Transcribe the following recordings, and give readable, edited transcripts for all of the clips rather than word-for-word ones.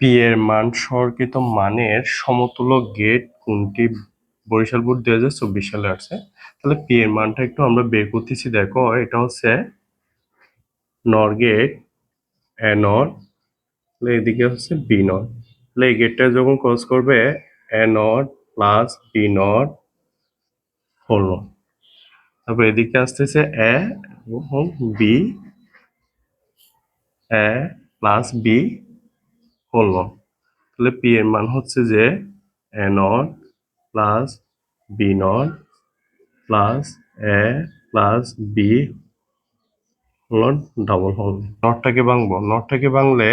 P এর মান সহকৃত মানের সমতুল্য গেট কোনটি? বরিশাল বোর্ড 2024 সালে আসছে। তাহলে পি এর মানটা একটু আমরা বের করতেছি। দেখো এটা হচ্ছে নর গেট এ নর, তাহলে এদিকে হচ্ছে বি নট। তাহলে এই গেটটা যখন ক্রস করবে A not plus B not whole not, তারপর এদিকে আসতেছে এ এবং B, A plus B whole not. তাহলে পি এর মান হচ্ছে যে A not plus B not plus A plus B whole double whole. নটটাকে ভাঙবো, নটটাকে ভাঙলে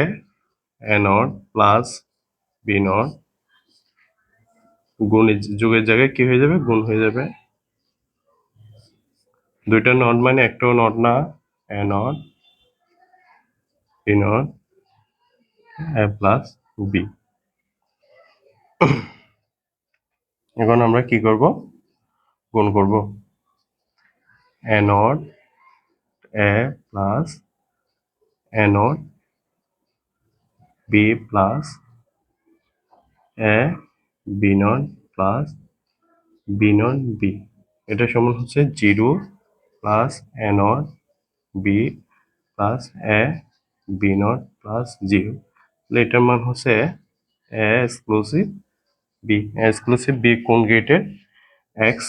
A not plus B not গুণ যোগের জায়গায় কি হয়ে যাবে? গুণ হয়ে যাবে। দুইটা নট মানে একটাও নট না, A not B not A plus B. এখন আমরা কি করব? গুণ করব। A not A plus A not B plus A B not plus B not B, এটা সমান হচ্ছে 0 plus A not B plus A B not plus 0। তাহলে এটার মান হচ্ছে A exclusive B. Exclusive B কোন গেটের? এক্স